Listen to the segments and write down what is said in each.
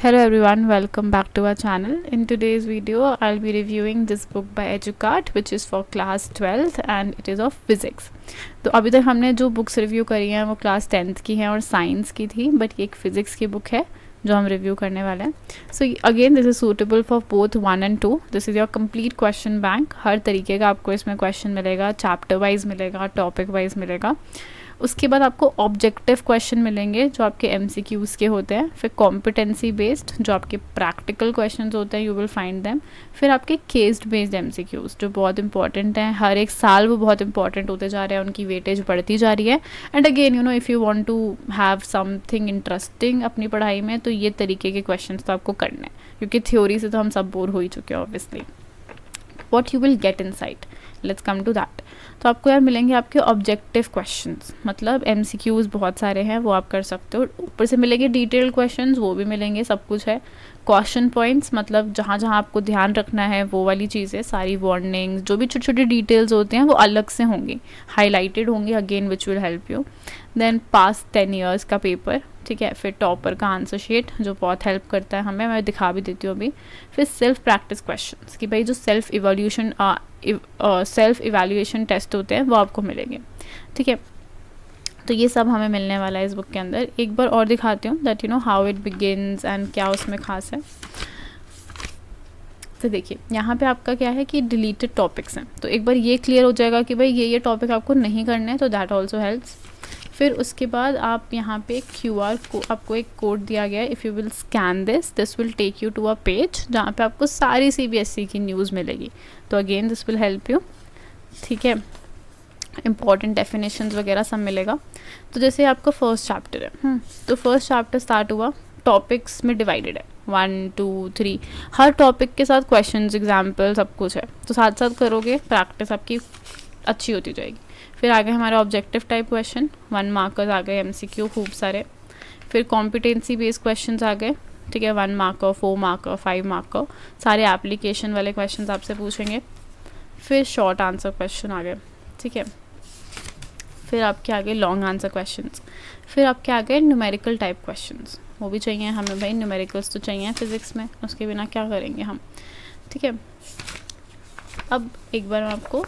Hello everyone, welcome back to our channel. In today's video, I'll be reviewing this book by Educart, which is for class 12th and it is of physics. तो अभी तक हमने जो books review करी हैं वो class 10th की हैं और साइंस की थी, बट ये एक फिज़िक्स की बुक है जो हम रिव्यू करने वाले हैं. So again this is suitable for both 1 and 2. This is your complete question bank. हर तरीके का आपको इसमें क्वेश्चन मिलेगा, चैप्टर वाइज मिलेगा, टॉपिक वाइज मिलेगा. उसके बाद आपको ऑब्जेक्टिव क्वेश्चन मिलेंगे जो आपके MCQs के होते हैं. फिर कॉम्पिटेंसी बेस्ड जो आपके प्रैक्टिकल क्वेश्चंस होते हैं, यू विल फाइंड देम. फिर आपके केस्ड बेस्ड MCQs जो बहुत इंपॉर्टेंट हैं. हर एक साल वो बहुत इंपॉर्टेंट होते जा रहे हैं, उनकी वेटेज बढ़ती जा रही है. And again you know if you want to have something interesting अपनी पढ़ाई में, तो ये तरीके के क्वेश्चन तो आपको करने हैं, क्योंकि थ्योरी से तो हम सब बोर हो ही चुके हैं obviously. What you will get inside, let's come to that. तो आपको यार मिलेंगे आपके ऑब्जेक्टिव क्वेश्चंस, मतलब MCQs बहुत सारे हैं, वो आप कर सकते हो. ऊपर से मिलेंगे डिटेल्ड क्वेश्चंस, वो भी मिलेंगे, सब कुछ है. क्वेश्चन पॉइंट्स मतलब जहाँ जहाँ आपको ध्यान रखना है वो वाली चीज़ें, सारी वार्निंग्स, जो भी छोटे छोटे डिटेल्स होते हैं वो अलग से होंगी, हाईलाइटेड होंगी again, which will help you. Then past 10 years का पेपर, ठीक है. फिर टॉपर का आंसर शीट जो बहुत हेल्प करता है हमें, मैं दिखा भी देती हूँ अभी. फिर सेल्फ प्रैक्टिस क्वेश्चंस कि भाई जो सेल्फ इवैल्यूएशन टेस्ट होते हैं वो आपको मिलेंगे, ठीक है. तो ये सब हमें मिलने वाला है इस बुक के अंदर. एक बार और दिखाती हूँ that you know how it begins and क्या उसमें खास है. तो देखिए यहाँ पे आपका क्या है कि डिलीटेड टॉपिक्स हैं, तो एक बार ये क्लियर हो जाएगा कि भाई ये टॉपिक आपको नहीं करने हैं, तो दैट ऑल्सो हेल्प्स. फिर उसके बाद आप यहाँ पे QR को आपको एक कोड दिया गया है. If you will scan this will take you to a page जहाँ पे आपको सारी CBSE की न्यूज़ मिलेगी. तो again this will help you, ठीक है. इंपॉर्टेंट डेफिनेशंस वगैरह सब मिलेगा. तो जैसे आपका फर्स्ट चैप्टर है, तो फर्स्ट चैप्टर स्टार्ट हुआ, टॉपिक्स में डिवाइडेड है 1 2 3. हर टॉपिक के साथ क्वेश्चंस, एग्जाम्पल, सब कुछ है. तो साथ साथ करोगे, प्रैक्टिस आपकी अच्छी होती जाएगी. फिर आगे हमारा ऑब्जेक्टिव टाइप क्वेश्चन, 1 मार्कर्स आ गए, MCQ खूब सारे. फिर कॉम्पिटेंसी बेस्ड क्वेश्चंस आ गए, ठीक है. 1 मार्कर, 4 मार्कर, 5 मार्कर, सारे एप्लीकेशन वाले क्वेश्चंस आपसे पूछेंगे. फिर शॉर्ट आंसर क्वेश्चन आ गए, ठीक है. फिर आपके आगे लॉन्ग आंसर क्वेश्चंस. फिर आपके आगे न्यूमेरिकल टाइप क्वेश्चंस, वो भी चाहिए हमें भाई, न्यूमेरिकल्स तो चाहिए फिज़िक्स में, उसके बिना क्या करेंगे हम, ठीक है. अब एक बार मैं आपको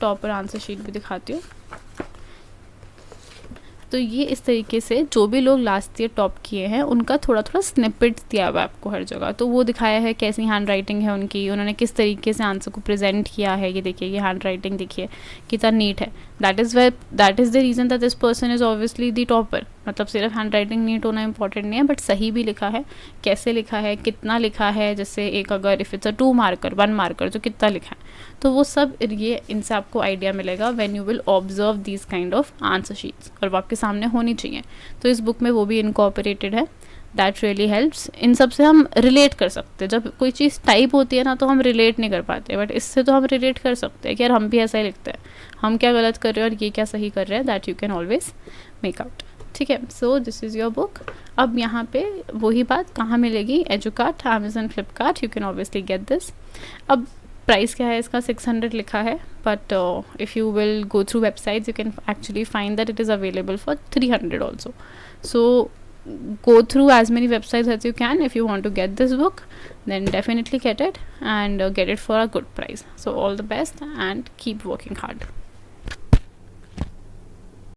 टॉपर आंसर शीट भी दिखाती हूँ. तो ये इस तरीके से जो भी लोग लास्ट ईयर टॉप किए हैं उनका थोड़ा थोड़ा स्निपेट दिया हुआ है आपको हर जगह. तो वो दिखाया है कैसी हैंड राइटिंग है उनकी, उन्होंने किस तरीके से आंसर को प्रेजेंट किया है. ये देखिए, ये हैंड राइटिंग देखिए कितना नीट है. That is the reason that this person is obviously the topper. मतलब सिर्फ हैंड राइटिंग नीट होना इंपॉर्टेंट नहीं है, बट सही भी लिखा है, कैसे लिखा है, कितना लिखा है. जैसे एक अगर if it's a 2 marker 1 marker जो कितना लिखा है, तो वो सब ये इनसे आपको आइडिया मिलेगा when you will observe these kind of answer sheets, और वो आपके सामने होनी चाहिए. तो इस बुक में वो भी इनकॉर्पोरेटेड है. That really helps. इन सब से हम रिलेट कर सकते हैं. जब कोई चीज़ टाइप होती है ना तो हम रिलेट नहीं कर पाते, बट इससे तो हम रिलेट कर सकते हैं कि यार हम भी ऐसा ही लिखते हैं, हम क्या गलत कर रहे हैं और ये क्या सही कर रहे हैं. That you can always make out, ठीक है. So this is your book. अब यहाँ पे वही बात कहाँ मिलेगी, Educart, Amazon, Flipkart, you can obviously get this. अब प्राइस क्या है इसका, 600 लिखा है, but if you will go through websites you can actually find that it is available for 300 also. सो go through as many websites as you can if you want to get this book. Then definitely get it and get it for a good price. So all the best and keep working hard.